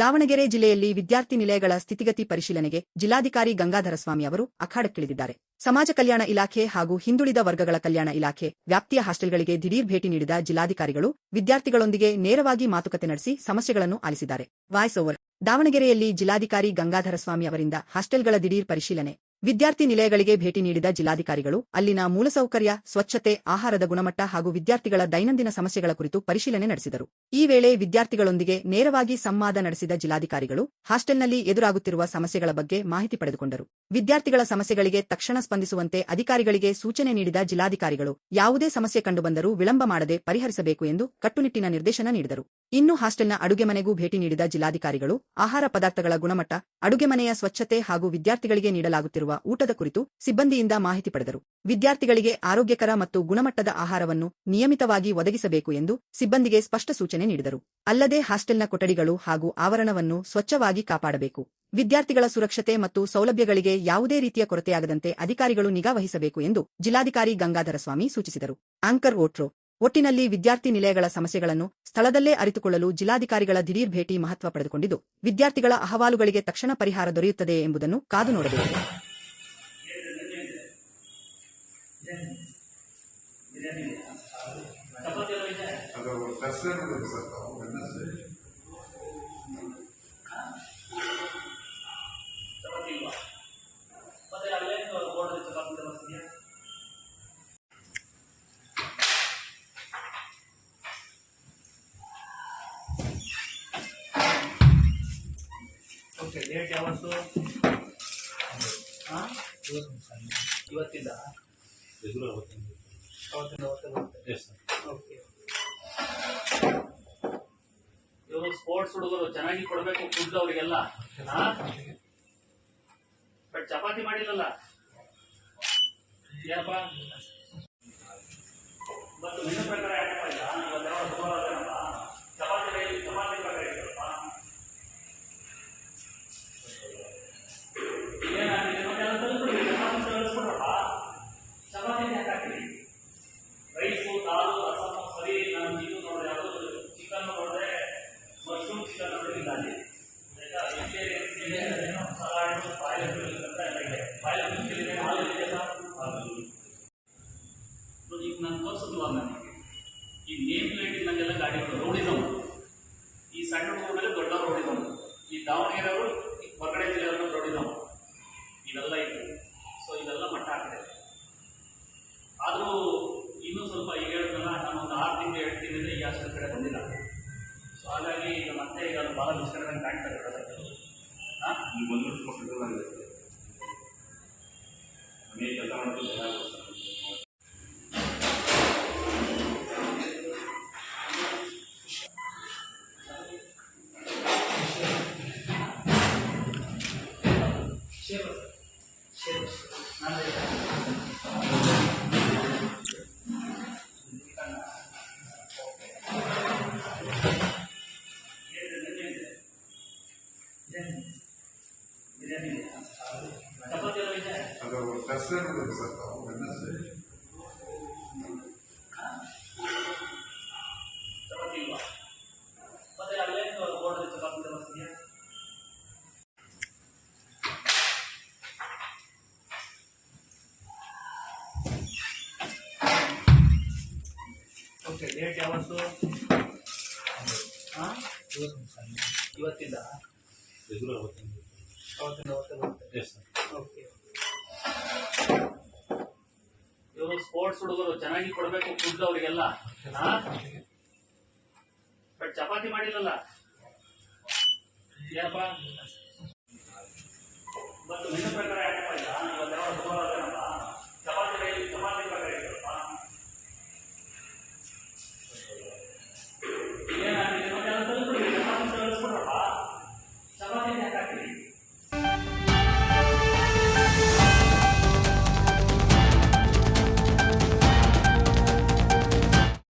ದಾವಣಗೆರೆ ಜಿಲ್ಲೆಯಲ್ಲಿ ವಿದ್ಯಾರ್ಥಿ ನಿಲಯಗಳ ಸ್ಥಿತಿಗತಿ ಪರಿಶೀಲನೆಗೆ ಜಿಲ್ಲಾಧಿಕಾರಿ ಗಂಗಾಧರಸ್ವಾಮಿ ಅವರು ಅಖಾಡಕ್ಕಿಳಿದಿದ್ದಾರೆ. ಸಮಾಜ ಕಲ್ಯಾಣ ಇಲಾಖೆ ಹಾಗೂ ಹಿಂದುಳಿದ ವರ್ಗಗಳ ಕಲ್ಯಾಣ ಇಲಾಖೆ ವ್ಯಾಪ್ತಿಯ ಹಾಸ್ಟೆಲ್ಗಳಿಗೆ ದಿಢೀರ್ ಭೇಟಿ ನೀಡಿದ ಜಿಲ್ಲಾಧಿಕಾರಿಗಳು ವಿದ್ಯಾರ್ಥಿಗಳೊಂದಿಗೆ ನೇರವಾಗಿ ಮಾತುಕತೆ ನಡೆಸಿ ಸಮಸ್ಯೆಗಳನ್ನು ಆಲಿಸಿದ್ದಾರೆ. Voice over. ದಾವಣಗೆರೆಯಲ್ಲಿ ಜಿಲ್ಲಾಧಿಕಾರಿ ಗಂಗಾಧರಸ್ವಾಮಿ ಅವರಿಂದ ಹಾಸ್ಟೆಲ್ಗಳ ದಿಢೀರ್ ಪರಿಶೀಲನೆ. ವಿದ್ಯಾರ್ಥಿ ನಿಲಯಗಳಿಗೆ ಭೇಟಿ ನೀಡಿದ ಜಿಲ್ಲಾಧಿಕಾರಿಗಳು ಅಲ್ಲಿನ ಮೂಲಸೌಕರ್ಯ, ಸ್ವಚ್ಛತೆ, ಆಹಾರದ ಗುಣಮಟ್ಟ ಹಾಗೂ ವಿದ್ಯಾರ್ಥಿಗಳ ದೈನಂದಿನ ಸಮಸ್ಯೆಗಳ ಕುರಿತು ಪರಿಶೀಲನೆ ನಡೆಸಿದರು. ಈ ವೇಳೆ ವಿದ್ಯಾರ್ಥಿಗಳೊಂದಿಗೆ ನೇರವಾಗಿ ಸಂವಾದ ನಡೆಸಿದ ಜಿಲ್ಲಾಧಿಕಾರಿಗಳು ಹಾಸ್ಟೆಲ್ನಲ್ಲಿ ಎದುರಾಗುತ್ತಿರುವ ಸಮಸ್ಯೆಗಳ ಬಗ್ಗೆ ಮಾಹಿತಿ ಪಡೆದುಕೊಂಡರು. ವಿದ್ಯಾರ್ಥಿಗಳ ಸಮಸ್ಯೆಗಳಿಗೆ ತಕ್ಷಣ ಸ್ಪಂದಿಸುವಂತೆ ಅಧಿಕಾರಿಗಳಿಗೆ ಸೂಚನೆ ನೀಡಿದ ಜಿಲ್ಲಾಧಿಕಾರಿಗಳು ಯಾವುದೇ ಸಮಸ್ಯೆ ಕಂಡುಬಂದರೂ ವಿಳಂಬ ಮಾಡದೆ ಪರಿಹರಿಸಬೇಕು ಎಂದು ಕಟ್ಟುನಿಟ್ಟಿನ ನಿರ್ದೇಶನ ನೀಡಿದರು. ಇನ್ನು ಹಾಸ್ಟೆಲ್ನ ಅಡುಗೆಮನೆಗೂ ಭೇಟಿ ನೀಡಿದ ಜಿಲ್ಲಾಧಿಕಾರಿಗಳು ಆಹಾರ ಪದಾರ್ಥಗಳ ಗುಣಮಟ್ಟ, ಅಡುಗೆಮನೆಯ ಸ್ವಚ್ಛತೆ ಹಾಗೂ ವಿದ್ಯಾರ್ಥಿಗಳಿಗೆ ನೀಡಲಾಗುತ್ತಿರುವ ಊಟದ ಕುರಿತು ಸಿಬ್ಬಂದಿಯಿಂದ ಮಾಹಿತಿ ಪಡೆದರು. ವಿದ್ಯಾರ್ಥಿಗಳಿಗೆ ಆರೋಗ್ಯಕರ ಮತ್ತು ಗುಣಮಟ್ಟದ ಆಹಾರವನ್ನು ನಿಯಮಿತವಾಗಿ ಒದಗಿಸಬೇಕು ಎಂದು ಸಿಬ್ಬಂದಿಗೆ ಸ್ಪಷ್ಟ ಸೂಚನೆ ನೀಡಿದರು. ಅಲ್ಲದೆ ಹಾಸ್ಟೆಲ್ನ ಕೊಠಡಿಗಳು ಹಾಗೂ ಆವರಣವನ್ನು ಸ್ವಚ್ಛವಾಗಿ ಕಾಪಾಡಬೇಕು. ವಿದ್ಯಾರ್ಥಿಗಳ ಸುರಕ್ಷತೆ ಮತ್ತು ಸೌಲಭ್ಯಗಳಿಗೆ ಯಾವುದೇ ರೀತಿಯ ಕೊರತೆಯಾಗದಂತೆ ಅಧಿಕಾರಿಗಳು ನಿಗಾ ವಹಿಸಬೇಕು ಎಂದು ಜಿಲ್ಲಾಧಿಕಾರಿ ಗಂಗಾಧರಸ್ವಾಮಿ ಸೂಚಿಸಿದರು. ಆಂಕರ್ ಒಟ್ಟಿನಲ್ಲಿ ವಿದ್ಯಾರ್ಥಿ ನಿಲಯಗಳ ಸಮಸ್ಯೆಗಳನ್ನು ಸ್ಥಳದಲ್ಲೇ ಅರಿತುಕೊಳ್ಳಲು ಜಿಲ್ಲಾಧಿಕಾರಿಗಳ ದಿಢೀರ್ ಭೇಟಿ ಮಹತ್ವ ಪಡೆದುಕೊಂಡಿದ್ದು, ವಿದ್ಯಾರ್ಥಿಗಳ ಅಹವಾಲುಗಳಿಗೆ ತಕ್ಷಣ ಪರಿಹಾರ ದೊರೆಯುತ್ತದೆಯೇ ಎಂಬುದನ್ನು ಕಾದು ನೋಡಬೇಕು. ಓಕೆ, ಡೇಟ್ ಯಾವತ್ತು? ಇವತ್ತಿಂದ ಓಕೆ. ಇವರು ಸ್ಪೋರ್ಟ್ಸ್ ಹುಡುಗರು ಚೆನ್ನಾಗಿ ಕೊಡಬೇಕು ಫುಡ್ ಅವರಿಗೆಲ್ಲ. ಬಟ್ ಚಪಾತಿ ಮಾಡಿಲ್ಲಲ್ಲ ಏನಪ್ಪ? ಮತ್ತು ನಿನ್ನ ಪ್ರಕಾರ ಯಾಕಪ್ಪ ಇಲ್ಲ? ಚಪಾತಿ ಪ್ರಕಾರ ಇರಪ್ಪ. ಚಪಾತಿ ಯಾಕೆ ಹಾಕಿರಿ? ರೈಸು, ದಾಲು, ರಸಮ್ ಸರಿ. ನಾನು ಇದು ನೋಡಿದೆ, ಯಾವುದು ಚಿಕನ್ ನೋಡಿದೆ, ಮಶ್ರೂಮ್ ಚಿಕನ್ ನೋಡಿಲ್ಲ ಅಲ್ಲಿ. ಈಗ ನಾನು ತೋರಿಸಿದ್ವ ನನಗೆ ಈ ನೇಮ್ ಪ್ಲೇಟ್ ಇದ್ದಂಗೆಲ್ಲ ಗಾಡಿಗಳು ರೋಡಿಸಮ್. ಈ ಸಣ್ಣ ಹುಡುಗರ ಮೇಲೆ ದೊಡ್ಡ ರೋಡಿಸಮ್. ಈ ದಾವಣಗೆರೆಯವರು ಹೊರಗಡೆ ಜಿಲ್ಲೆಯವರು ರೋಡಿಸಮ್. ಇವೆಲ್ಲ ಇತ್ತು. ಸೊ ಇದೆಲ್ಲ ಮಟ್ಟ ಹಾಕಿದೆ. ಆದರೂ ಇನ್ನೂ ಸ್ವಲ್ಪ ಈಗ ಹೇಳಿದ್ನಲ್ಲ, ನಾನೊಂದು 6 ತಿಂಗಳು 7 ತಿಂಗಳಿಂದ ಈ ಹಾಸ್ಟೆಲ್ ಕಡೆ ಬಂದಿಲ್ಲ. ಸೊ ಹಾಗಾಗಿ ಈಗ ಮತ್ತೆ ಈಗ ಅದು ಭಾಳ ಮಿಸ್ಕಂಡು ಕಾಣ್ತಾ ಇರೋದು. ಕೆಲಸ ಮಾಡೋದು ಓಕೆ, ಡೇಟ್ ಯಾವತ್ತು? ಇವತ್ತಿಂದ ಓಕೆ. ಇವರು ಸ್ಪೋರ್ಟ್ಸ್ ಹುಡುಗರು ಚೆನ್ನಾಗಿ ಕೊಡಬೇಕು ಫುಡ್ ಅವರಿಗೆಲ್ಲ. ಬಟ್ ಚಪಾತಿ ಮಾಡಿಲ್ಲಲ್ಲ ಏನಪ್ಪ? ಮತ್ತು ನಿನ್ನ ಪ್ರಕಾರ ಯಾಕಪ್ಪ ಇಲ್ಲ? ಚಪಾತಿ ಪ್ರಕಾರ ಇರಪ್ಪ. ಏನಾಗಿದೆ? ಚಪಾತಿ ಕಳಿಸ್ಕೊಡ್ರಪ್ಪ.